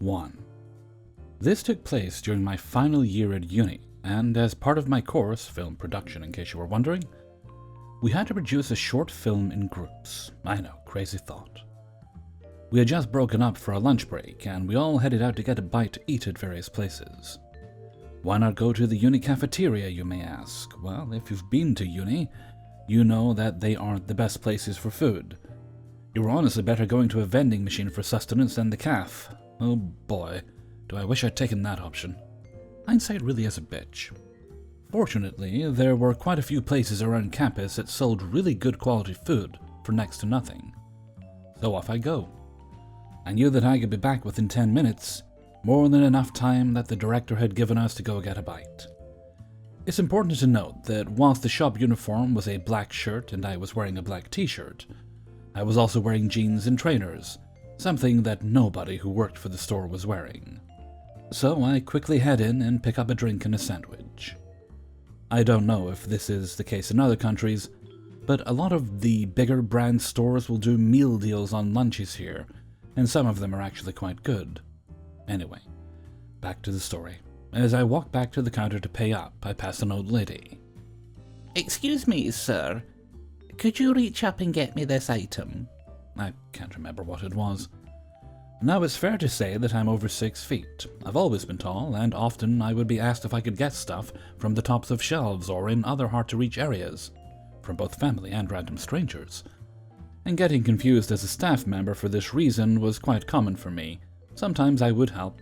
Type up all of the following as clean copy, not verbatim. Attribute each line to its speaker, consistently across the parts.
Speaker 1: 1. This took place during my final year at uni, and as part of my course, film production in case you were wondering, we had to produce a short film in groups. I know, crazy thought. We had just broken up for a lunch break, and we all headed out to get a bite to eat at various places. Why not go to the uni cafeteria, you may ask? Well, if you've been to uni, you know that they aren't the best places for food. You were honestly better going to a vending machine for sustenance than the caf. Oh boy, do I wish I'd taken that option. Hindsight really is a bitch. Fortunately, there were quite a few places around campus that sold really good quality food for next to nothing. So off I go. I knew that I could be back within 10 minutes, more than enough time that the director had given us to go get a bite. It's important to note that whilst the shop uniform was a black shirt and I was wearing a black t-shirt, I was also wearing jeans and trainers, something that nobody who worked for the store was wearing. So I quickly head in and pick up a drink and a sandwich. I don't know if this is the case in other countries, but a lot of the bigger brand stores will do meal deals on lunches here, and some of them are actually quite good. Anyway, back to the story. As I walk back to the counter to pay up, I pass an old lady.
Speaker 2: "Excuse me, sir. Could you reach up and get me this item?"
Speaker 1: I can't remember what it was. Now it's fair to say that I'm over 6 feet. I've always been tall, and often I would be asked if I could get stuff from the tops of shelves or in other hard-to-reach areas, from both family and random strangers. And getting confused as a staff member for this reason was quite common for me. Sometimes I would help.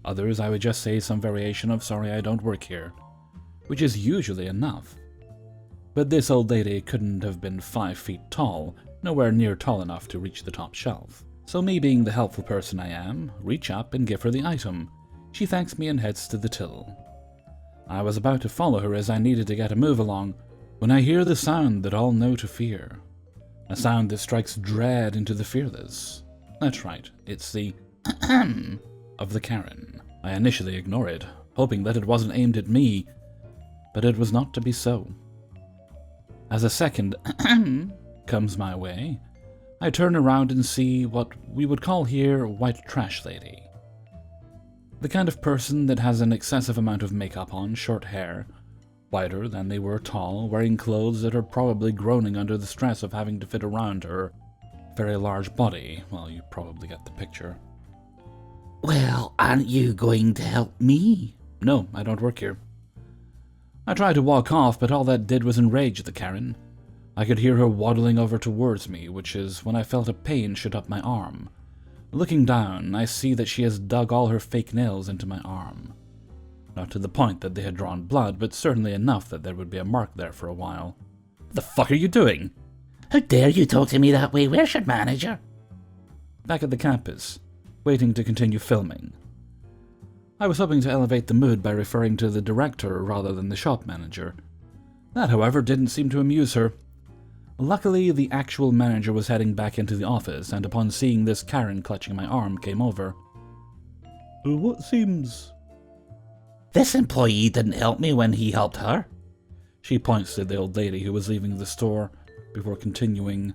Speaker 1: Others I would just say some variation of "sorry, I don't work here," which is usually enough. But this old lady couldn't have been 5 feet tall, nowhere near tall enough to reach the top shelf. So me being the helpful person I am, reach up and give her the item. She thanks me and heads to the till. I was about to follow her as I needed to get a move along, when I hear the sound that all know to fear. A sound that strikes dread into the fearless. That's right, it's the of the Karen. I initially ignore it, hoping that it wasn't aimed at me, but it was not to be so. As a second comes my way, I turn around and see what we would call here white trash lady. The kind of person that has an excessive amount of makeup on, short hair, wider than they were tall, wearing clothes that are probably groaning under the stress of having to fit around her very large body. Well, you probably get the picture.
Speaker 2: "Well, aren't you going to help me?"
Speaker 1: No, I don't work here. I tried to walk off, but all that did was enrage the Karen. I could hear her waddling over towards me, which is when I felt a pain shoot up my arm. Looking down, I see that she has dug all her fake nails into my arm. Not to the point that they had drawn blood, but certainly enough that there would be a mark there for a while. What the fuck are you doing?
Speaker 2: "How dare you talk to me that way? Where's your manager?"
Speaker 1: Back at the campus, waiting to continue filming. I was hoping to elevate the mood by referring to the director rather than the shop manager. That, however, didn't seem to amuse her. Luckily, the actual manager was heading back into the office, and upon seeing this Karen clutching my arm, came over. What seems...
Speaker 2: "This employee didn't help me when he helped her."
Speaker 1: She points to the old lady who was leaving the store, before continuing,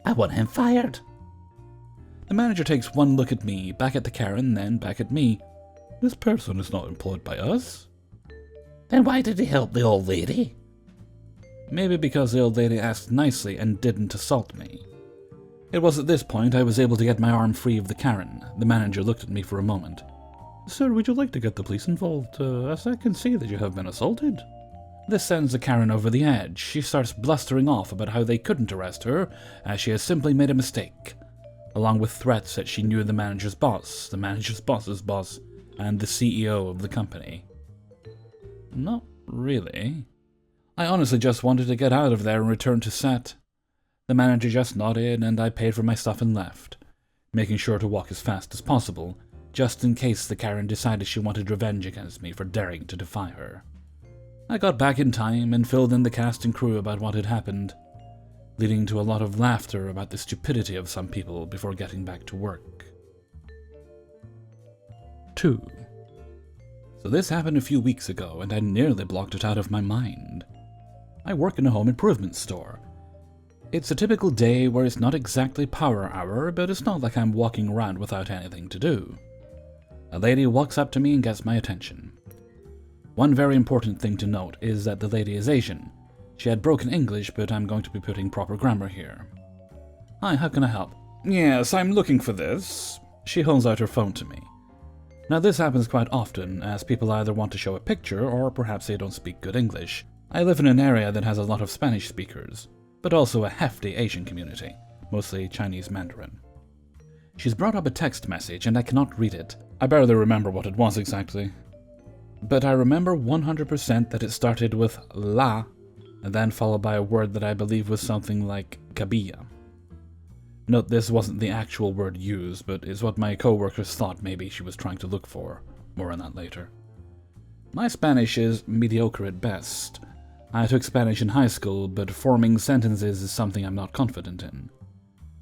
Speaker 2: "I want him fired."
Speaker 1: The manager takes one look at me, back at the Karen, then back at me. This person is not employed by us.
Speaker 2: "Then why did he help the old lady?"
Speaker 1: Maybe because the old lady asked nicely and didn't assault me. It was at this point I was able to get my arm free of the Karen. The manager looked at me for a moment. "Sir, would you like to get the police involved, as I can see that you have been assaulted?" This sends the Karen over the edge. She starts blustering off about how they couldn't arrest her, as she has simply made a mistake, along with threats that she knew the manager's boss, the manager's boss's boss, and the CEO of the company. Not really. I honestly just wanted to get out of there and return to set. The manager just nodded, and I paid for my stuff and left, making sure to walk as fast as possible, just in case the Karen decided she wanted revenge against me for daring to defy her. I got back in time and filled in the cast and crew about what had happened, leading to a lot of laughter about the stupidity of some people before getting back to work. 2. So this happened a few weeks ago, and I nearly blocked it out of my mind. I work in a home improvement store. It's a typical day where it's not exactly power hour, but it's not like I'm walking around without anything to do. A lady walks up to me and gets my attention. One very important thing to note is that the lady is Asian. She had broken English, but I'm going to be putting proper grammar here. Hi, how can I help? Yes, I'm looking for this. She holds out her phone to me. Now this happens quite often, as people either want to show a picture or perhaps they don't speak good English. I live in an area that has a lot of Spanish speakers, but also a hefty Asian community, mostly Chinese Mandarin. She's brought up a text message and I cannot read it. I barely remember what it was exactly. But I remember 100% that it started with la, and then followed by a word that I believe was something like cabilla. Note this wasn't the actual word used, but is what my co-workers thought maybe she was trying to look for. More on that later. My Spanish is mediocre at best. I took Spanish in high school, but forming sentences is something I'm not confident in.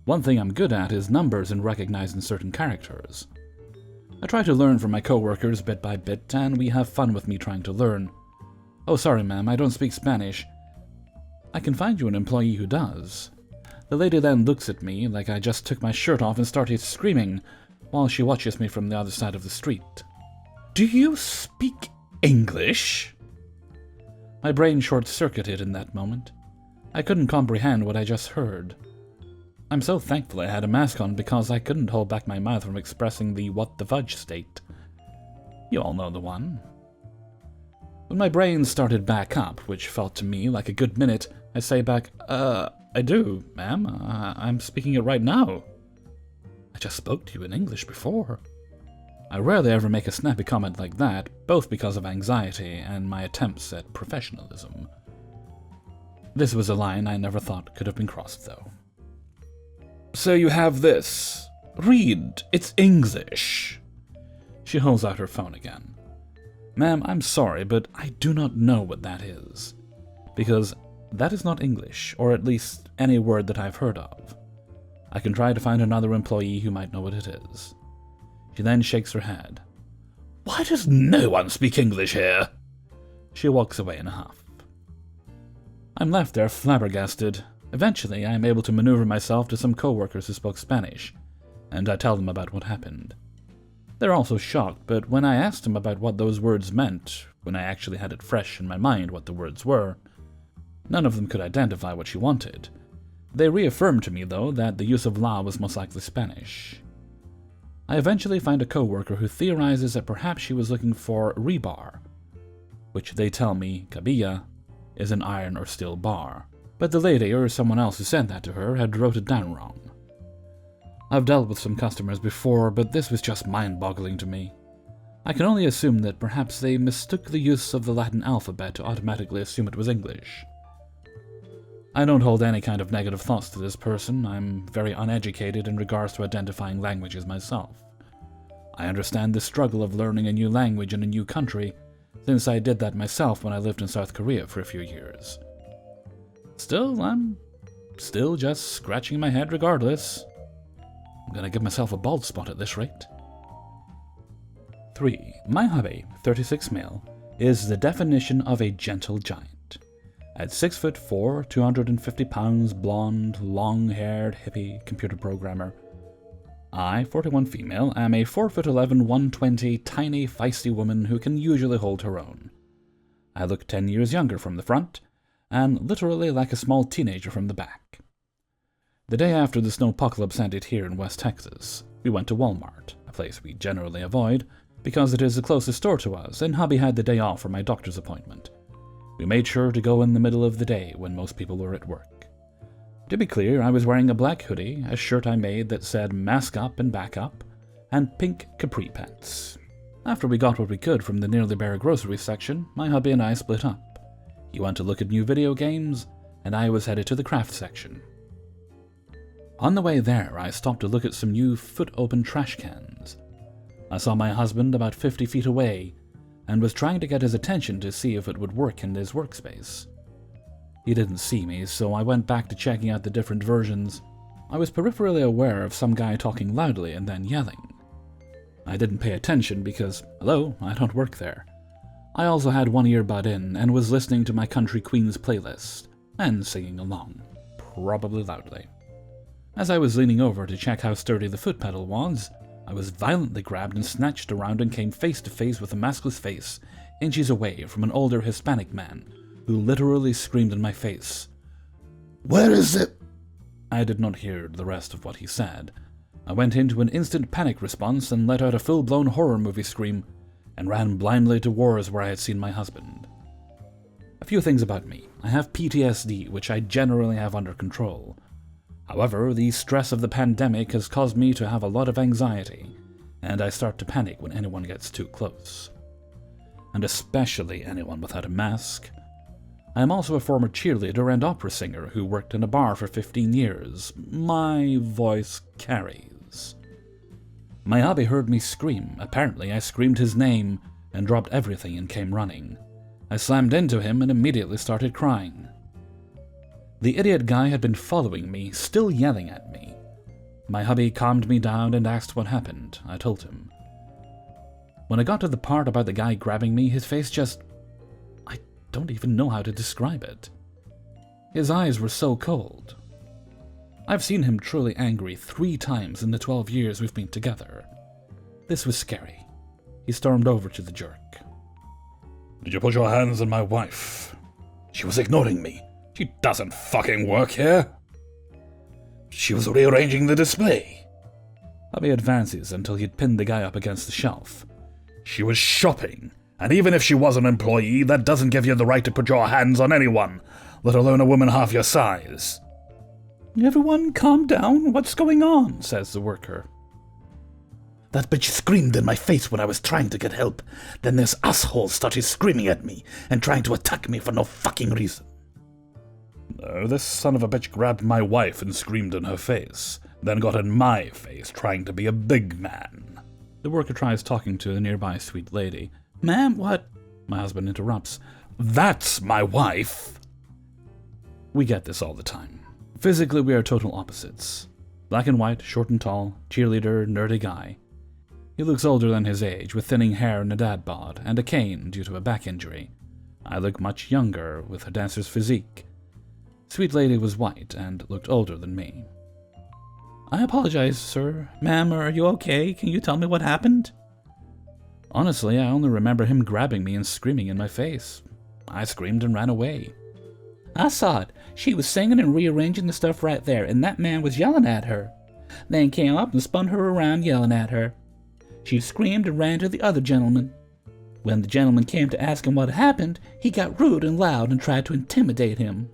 Speaker 1: One thing I'm good at is numbers and recognizing certain characters. I try to learn from my co-workers bit by bit, and we have fun with me trying to learn. Oh, sorry ma'am, I don't speak Spanish. I can find you an employee who does. The lady then looks at me like I just took my shirt off and started screaming, while she watches me from the other side of the street. Do you speak English? My brain short-circuited in that moment. I couldn't comprehend what I just heard. I'm so thankful I had a mask on because I couldn't hold back my mouth from expressing the what the fudge state. You all know the one. When my brain started back up, which felt to me like a good minute, I say back, I do, ma'am. I'm speaking it right now. I just spoke to you in English before. I rarely ever make a snappy comment like that, both because of anxiety and my attempts at professionalism. This was a line I never thought could have been crossed, though. So you have this. Read, it's English. She holds out her phone again. Ma'am, I'm sorry, but I do not know what that is. Because that is not English, or at least any word that I've heard of. I can try to find another employee who might know what it is. She then shakes her head. Why does no one speak English here? She walks away in a huff. I'm left there flabbergasted. Eventually, I am able to maneuver myself to some co-workers who spoke Spanish, and I tell them about what happened. They're also shocked, but when I asked them about what those words meant, when I actually had it fresh in my mind what the words were, none of them could identify what she wanted. They reaffirmed to me, though, that the use of la was most likely Spanish. I eventually find a co-worker who theorizes that perhaps she was looking for rebar, which they tell me, cabilla, is an iron or steel bar. But the lady, or someone else who said that to her, had wrote it down wrong. I've dealt with some customers before, but this was just mind-boggling to me. I can only assume that perhaps they mistook the use of the Latin alphabet to automatically assume it was English. I don't hold any kind of negative thoughts to this person. I'm very uneducated in regards to identifying languages myself. I understand the struggle of learning a new language in a new country, since I did that myself when I lived in South Korea for a few years. Still, I'm still just scratching my head regardless. I'm gonna give myself a bald spot at this rate. 3. My hubby, 36 male, is the definition of a gentle giant. At 6'4", 250 pounds, blonde, long-haired, hippie computer programmer. I, 41 female, am a 4'11", 120, tiny, feisty woman who can usually hold her own. I look 10 years younger from the front, and literally like a small teenager from the back. The day after the snowpocalypse ended here in West Texas, we went to Walmart, a place we generally avoid, because it is the closest store to us, and hubby had the day off for my doctor's appointment. We made sure to go in the middle of the day when most people were at work. To be clear, I was wearing a black hoodie, a shirt I made that said mask up and back up, and pink capri pants. After we got what we could from the nearly bare grocery section, my hubby and I split up. He went to look at new video games, and I was headed to the craft section. On the way there, I stopped to look at some new foot-open trash cans. I saw my husband about 50 feet away, and was trying to get his attention to see if it would work in his workspace. He didn't see me, so I went back to checking out the different versions. I was peripherally aware of some guy talking loudly and then yelling. I didn't pay attention because, hello, I don't work there. I also had one earbud in and was listening to my Country Queens playlist, and singing along, probably loudly. As I was leaning over to check how sturdy the foot pedal was, I was violently grabbed and snatched around and came face to face with a maskless face, inches away from an older Hispanic man, who literally screamed in my face, "Where is it?" I did not hear the rest of what he said. I went into an instant panic response and let out a full-blown horror movie scream, and ran blindly towards where I had seen my husband. A few things about me. I have PTSD, which I generally have under control. However, the stress of the pandemic has caused me to have a lot of anxiety, and I start to panic when anyone gets too close. And especially anyone without a mask. I am also a former cheerleader and opera singer who worked in a bar for 15 years. My voice carries. My hubby heard me scream. Apparently, I screamed his name and dropped everything and came running. I slammed into him and immediately started crying. The idiot guy had been following me, still yelling at me. My hubby calmed me down and asked what happened. I told him. When I got to the part about the guy grabbing me, his face just... I don't even know how to describe it. His eyes were so cold. I've seen him truly angry 3 times in the 12 years we've been together. This was scary. He stormed over to the jerk. "Did you put your hands on my wife? She was ignoring me. She doesn't fucking work here. She was rearranging the display." Hubby advances until he'd pinned the guy up against the shelf. "She was shopping, and even if she was an employee, that doesn't give you the right to put your hands on anyone, let alone a woman half your size." "Everyone calm down, what's going on?" says the worker. "That bitch screamed in my face when I was trying to get help. Then this asshole started screaming at me and trying to attack me for no fucking reason." "No, this son of a bitch grabbed my wife and screamed in her face, then got in my face trying to be a big man." The worker tries talking to a nearby sweet lady. "Ma'am, what?" My husband interrupts. "That's my wife!" We get this all the time. Physically, we are total opposites. Black and white, short and tall, cheerleader, nerdy guy. He looks older than his age, with thinning hair and a dad bod, and a cane due to a back injury. I look much younger, with a dancer's physique. Sweet lady was white and looked older than me. "I apologize, sir. Ma'am, are you okay? Can you tell me what happened?" Honestly, I only remember him grabbing me and screaming in my face. I screamed and ran away. "I saw it. She was singing and rearranging the stuff right there, and that man was yelling at her. Then came up and spun her around yelling at her. She screamed and ran to the other gentleman. When the gentleman came to ask him what happened, he got rude and loud and tried to intimidate him."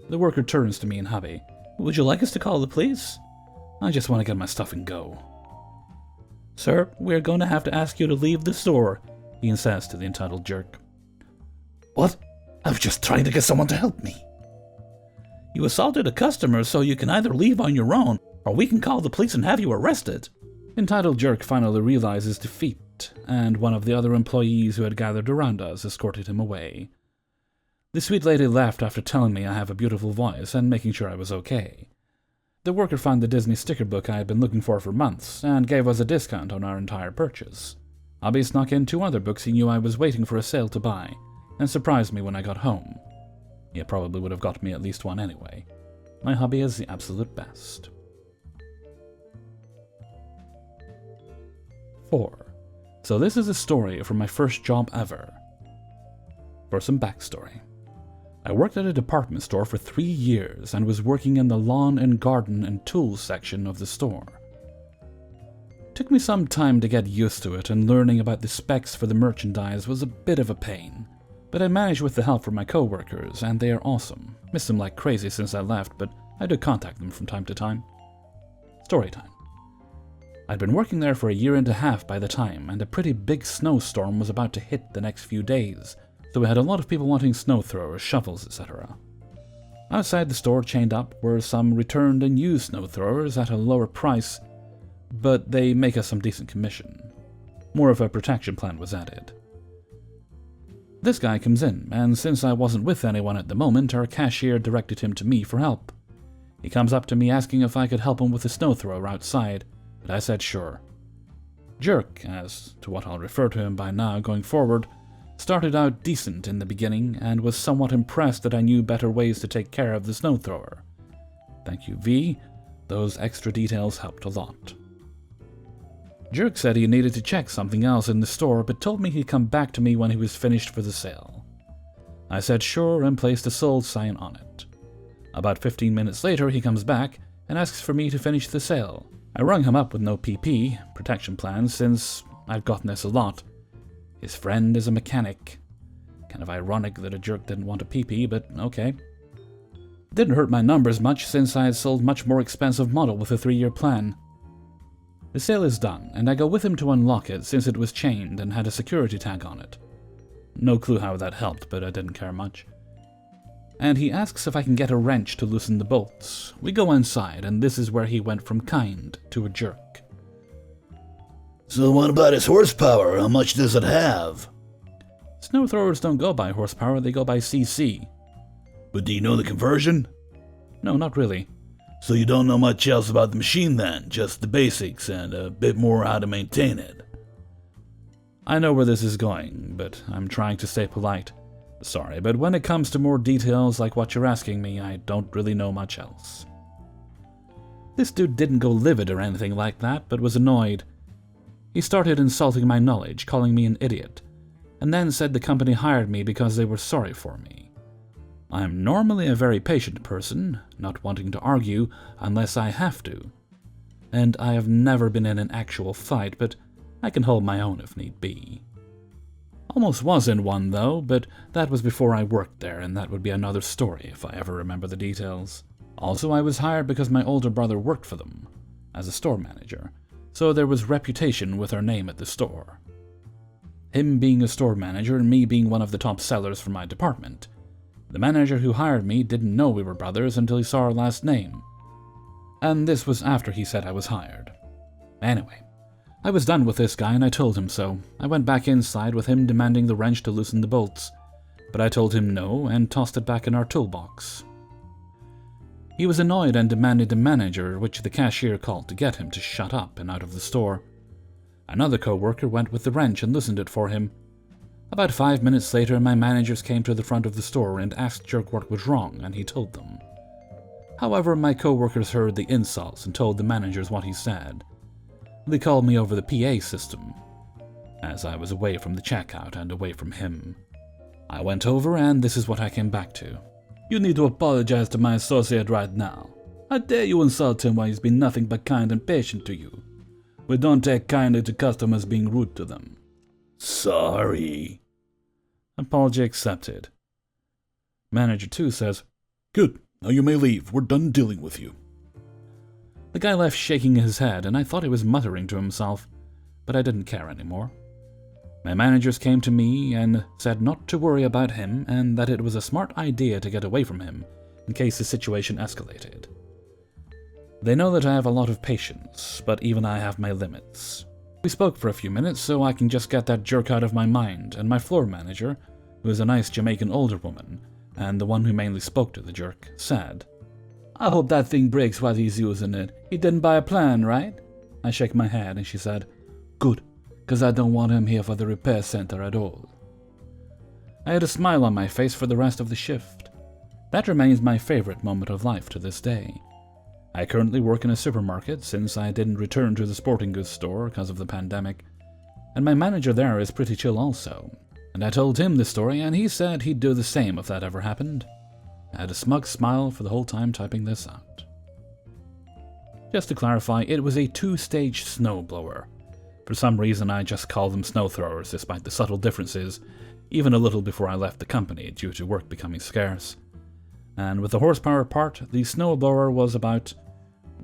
Speaker 1: The worker turns to me and hubby. "Would you like us to call the police?" "I just want to get my stuff and go." "Sir, we're going to have to ask you to leave the store," he says to the entitled jerk. "What? I was just trying to get someone to help me." "You assaulted a customer, so you can either leave on your own, or we can call the police and have you arrested." Entitled jerk finally realizes defeat, and one of the other employees who had gathered around us escorted him away. The sweet lady left after telling me I have a beautiful voice and making sure I was okay. The worker found the Disney sticker book I had been looking for months and gave us a discount on our entire purchase. Hubby snuck in 2 other books he knew I was waiting for a sale to buy, and surprised me when I got home. He probably would have got me at least one anyway. My hubby is the absolute best. 4. So this is a story from my first job ever. For some backstory. I worked at a department store for 3 years and was working in the lawn and garden and tools section of the store. Took me some time to get used to it, and learning about the specs for the merchandise was a bit of a pain. But I managed with the help from my co-workers, and they are awesome. Missed them like crazy since I left, but I do contact them from time to time. Story time. I'd been working there for 1.5 years by the time, and a pretty big snowstorm was about to hit the next few days, so we had a lot of people wanting snow throwers, shovels, etc. Outside the store chained up were some returned and used snow throwers at a lower price, but they make us some decent commission. More of a protection plan was added. This guy comes in, and since I wasn't with anyone at the moment, our cashier directed him to me for help. He comes up to me asking if I could help him with the snow thrower outside, but I said sure. Jerk, as to what I'll refer to him by now going forward, started out decent in the beginning and was somewhat impressed that I knew better ways to take care of the snow thrower. Thank you, V. Those extra details helped a lot. Jerk said he needed to check something else in the store, but told me he'd come back to me when he was finished for the sale. I said sure and placed a sold sign on it. About 15 minutes later, he comes back and asks for me to finish the sale. I rung him up with no PP, protection plans, since I've gotten this a lot. His friend is a mechanic. Kind of ironic that a jerk didn't want a PP, but okay. Didn't hurt my numbers much since I had sold much more expensive model with a 3-year plan. The sale is done, and I go with him to unlock it since it was chained and had a security tag on it. No clue how that helped, but I didn't care much. And he asks if I can get a wrench to loosen the bolts. We go inside, and this is where he went from kind to a jerk.
Speaker 3: So what about its horsepower? How much does it have?
Speaker 1: Snow throwers don't go by horsepower, they go by CC.
Speaker 3: But do you know the conversion?
Speaker 1: No, not really.
Speaker 3: So you don't know much else about the machine then, just the basics and a bit more how to maintain it.
Speaker 1: I know where this is going, but I'm trying to stay polite. Sorry, but when it comes to more details like what you're asking me, I don't really know much else. This dude didn't go livid or anything like that, but was annoyed. He started insulting my knowledge, calling me an idiot, and then said the company hired me because they were sorry for me. I'm normally a very patient person, not wanting to argue unless I have to. And I have never been in an actual fight, but I can hold my own if need be. Almost was in one though, but that was before I worked there, and that would be another story if I ever remember the details. Also, I was hired because my older brother worked for them, as a store manager, so there was reputation with our name at the store. Him being a store manager and me being one of the top sellers for my department. The manager who hired me didn't know we were brothers until he saw our last name. And this was after he said I was hired. Anyway, I was done with this guy and I told him so. I went back inside with him demanding the wrench to loosen the bolts, but I told him no and tossed it back in our toolbox. He was annoyed and demanded the manager, which the cashier called to get him to shut up and out of the store. Another co-worker went with the wrench and loosened it for him. About 5 minutes later, my managers came to the front of the store and asked Jerk what was wrong, and he told them. However, my co-workers heard the insults and told the managers what he said. They called me over the PA system, as I was away from the checkout and away from him. I went over, and this is what I came back to. You need to apologize to my associate right now. How dare you insult him when he's been nothing but kind and patient to you? We don't take kindly to customers being rude to them.
Speaker 3: Sorry.
Speaker 1: Apology accepted. Manager 2 says,
Speaker 3: Good, now you may leave. We're done dealing with you.
Speaker 1: The guy left shaking his head, and I thought he was muttering to himself, but I didn't care anymore. My managers came to me and said not to worry about him and that it was a smart idea to get away from him in case the situation escalated. They know that I have a lot of patience, but even I have my limits. We spoke for a few minutes so I can just get that jerk out of my mind, and my floor manager, who is a nice Jamaican older woman, and the one who mainly spoke to the jerk, said, I hope that thing breaks while he's using it. He didn't buy a plan, right? I shake my head and she said, Good, because I don't want him here for the repair center at all. I had a smile on my face for the rest of the shift. That remains my favorite moment of life to this day. I currently work in a supermarket since I didn't return to the sporting goods store because of the pandemic, and my manager there is pretty chill also, and I told him the story and he said he'd do the same if that ever happened. I had a smug smile for the whole time typing this out. Just to clarify, it was a 2-stage snowblower. For some reason I just called them snow throwers despite the subtle differences, even a little before I left the company due to work becoming scarce. And with the horsepower part, the snowblower was about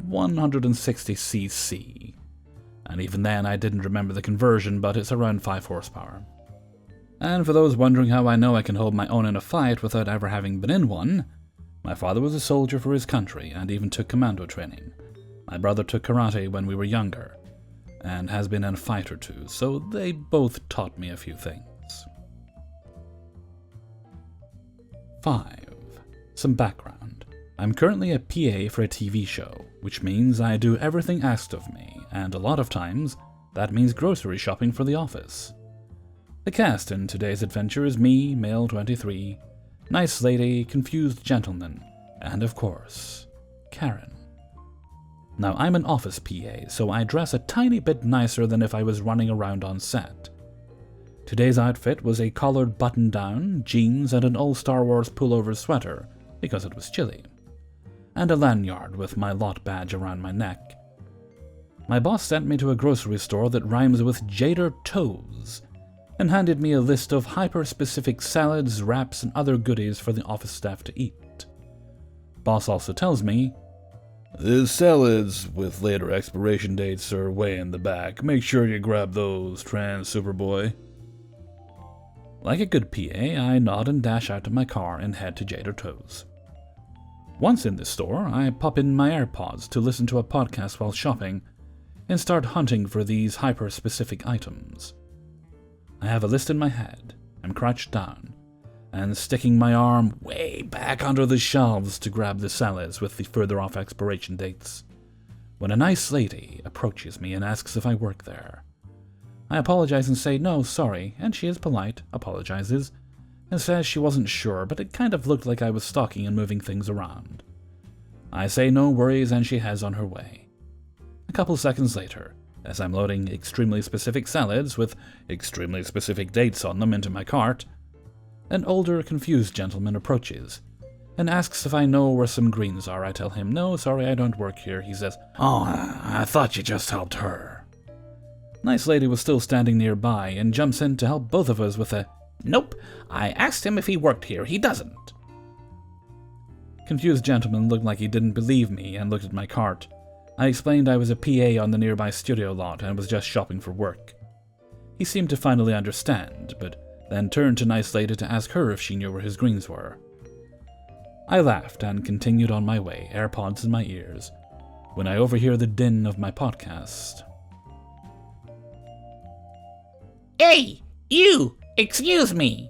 Speaker 1: 160 cc. And even then I didn't remember the conversion, but it's around 5 horsepower. And for those wondering how I know I can hold my own in a fight without ever having been in one, my father was a soldier for his country and even took commando training. My brother took karate when we were younger, and has been in a fight or two, so they both taught me a few things. 5. Some background. I'm currently a PA for a TV show, which means I do everything asked of me, and a lot of times, that means grocery shopping for the office. The cast in today's adventure is me, male 23, nice lady, confused gentleman, and of course, Karen. Now, I'm an office PA, so I dress a tiny bit nicer than if I was running around on set. Today's outfit was a collared button-down, jeans, and an old Star Wars pullover sweater, because it was chilly, and a lanyard with my lot badge around my neck. My boss sent me to a grocery store that rhymes with Jader Toes, and handed me a list of hyper-specific salads, wraps, and other goodies for the office staff to eat. Boss also tells me,
Speaker 3: "The salads with later expiration dates are way in the back. Make sure you grab those, Trans Superboy."
Speaker 1: Like a good PA, I nod and dash out to my car and head to Jader Toes. Once in the store, I pop in my AirPods to listen to a podcast while shopping and start hunting for these hyper-specific items. I have a list in my head. I'm crouched down and sticking my arm way back under the shelves to grab the salads with the further off expiration dates, when a nice lady approaches me and asks if I work there. I apologize and say no, sorry, and she is polite, apologizes, and says she wasn't sure, but it kind of looked like I was stalking and moving things around. I say no worries and she heads on her way. A couple seconds later, as I'm loading extremely specific salads with extremely specific dates on them into my cart, an older, confused gentleman approaches and asks if I know where some greens are. I tell him, no, sorry, I don't work here. He says,
Speaker 3: "Oh, I thought you just helped her."
Speaker 1: Nice lady was still standing nearby and jumps in to help both of us with a,
Speaker 2: "Nope, I asked him if he worked here. He doesn't."
Speaker 1: Confused gentleman looked like he didn't believe me and looked at my cart. I explained I was a PA on the nearby studio lot and was just shopping for work. He seemed to finally understand, but then turned to nice lady to ask her if she knew where his greens were. I laughed and continued on my way, AirPods in my ears, when I overhear the din of my podcast.
Speaker 2: "Hey, you! Excuse me!"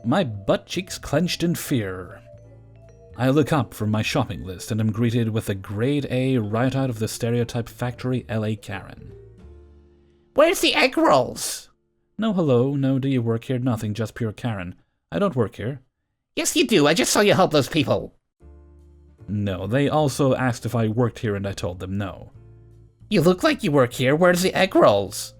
Speaker 1: My butt cheeks clenched in fear. I look up from my shopping list and am greeted with a grade A right out of the stereotype factory LA Karen.
Speaker 2: "Where's the egg rolls?"
Speaker 1: No hello, no do you work here, nothing, just pure Karen. I don't work here.
Speaker 2: "Yes, you do. I just saw you help those people."
Speaker 1: No, they also asked if I worked here and I told them no.
Speaker 2: "You look like you work here. Where's the egg rolls?"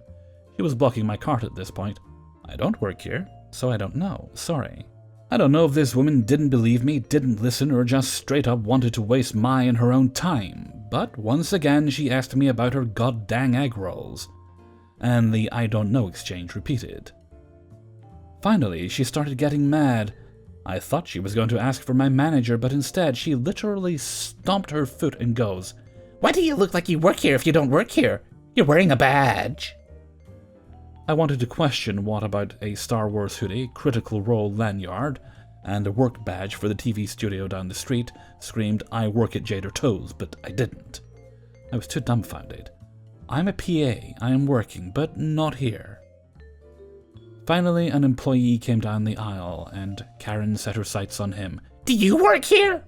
Speaker 1: She was blocking my cart at this point. I don't work here, so I don't know. Sorry. I don't know if this woman didn't believe me, didn't listen, or just straight up wanted to waste my and her own time, but once again she asked me about her goddamn egg rolls, and the I don't know exchange repeated. Finally, she started getting mad. I thought she was going to ask for my manager, but instead she literally stomped her foot and goes,
Speaker 2: "Why do you look like you work here if you don't work here? You're wearing a badge."
Speaker 1: I wanted to question what about a Star Wars hoodie, Critical Role lanyard, and a work badge for the TV studio down the street, screamed, "I work at Jader Toes," but I didn't. I was too dumbfounded. I'm a PA, I am working, but not here. Finally, an employee came down the aisle, and Karen set her sights on him.
Speaker 2: "Do you work here?"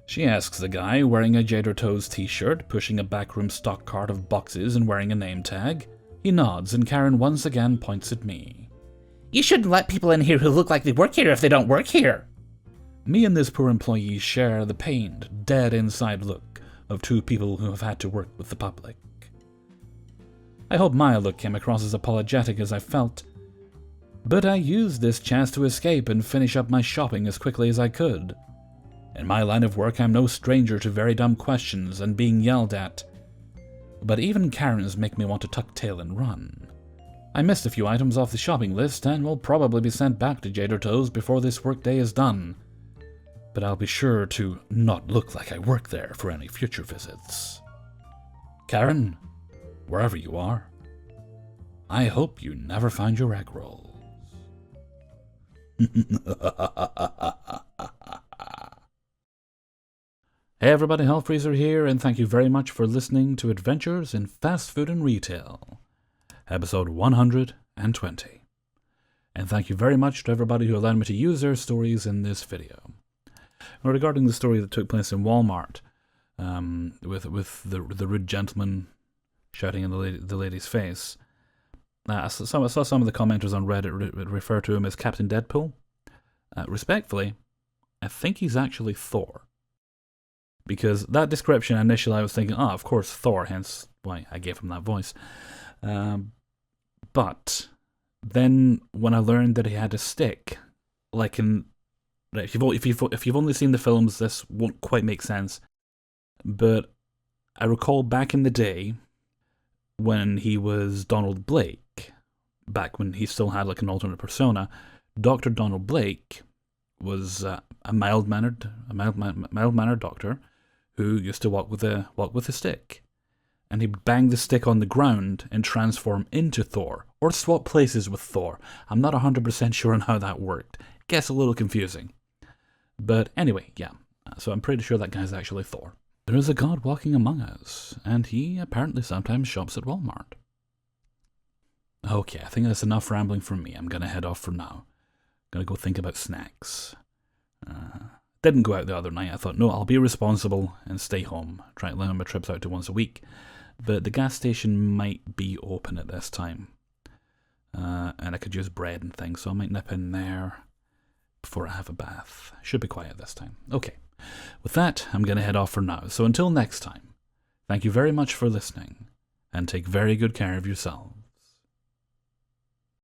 Speaker 1: She asks the guy, wearing a Jader Toes t-shirt, pushing a backroom stock cart of boxes and wearing a name tag. He nods, and Karen once again points at me.
Speaker 2: "You shouldn't let people in here who look like they work here if they don't work here."
Speaker 1: Me and this poor employee share the pained, dead inside look of two people who have had to work with the public. I hope my look came across as apologetic as I felt, but I used this chance to escape and finish up my shopping as quickly as I could. In my line of work, I'm no stranger to very dumb questions and being yelled at, but even Karens make me want to tuck tail and run. I missed a few items off the shopping list and will probably be sent back to Jader Toes before this workday is done, but I'll be sure to not look like I work there for any future visits. Karen, wherever you are, I hope you never find your egg rolls. Hey everybody, Hellfreezer here, and thank you very much for listening to Adventures in Fast Food and Retail, episode 120. And thank you very much to everybody who allowed me to use their stories in this video. Now, regarding the story that took place in Walmart, with the rude gentleman shouting in the lady's face, I saw some of the commenters on Reddit refer to him as Captain Deadpool. Respectfully, I think he's actually Thor. because that description, initially I was thinking, of course, Thor, hence why I gave him that voice. But then when I learned that he had a stick, like in... If you've only seen the films, this won't quite make sense. But I recall back in the day when he was Donald Blake, back when he still had like an alternate persona, Dr. Donald Blake was a mild-mannered doctor who used to walk with a stick. And he'd bang the stick on the ground and transform into Thor, or swap places with Thor. I'm not 100% sure on how that worked. It gets a little confusing. But anyway, yeah. So I'm pretty sure that guy's actually Thor. There is a god walking among us, and he apparently sometimes shops at Walmart. Okay, I think that's enough rambling from me. I'm gonna head off for now. Gonna go think about snacks. Didn't go out the other night. I thought, no, I'll be responsible and stay home. Try to limit my trips out to once a week. But the gas station might be open at this time. And I could use bread and things, so I might nip in there before I have a bath. Should be quiet this time. Okay. With that, I'm going to head off for now. So until next time, thank you very much for listening, and take very good care of yourselves.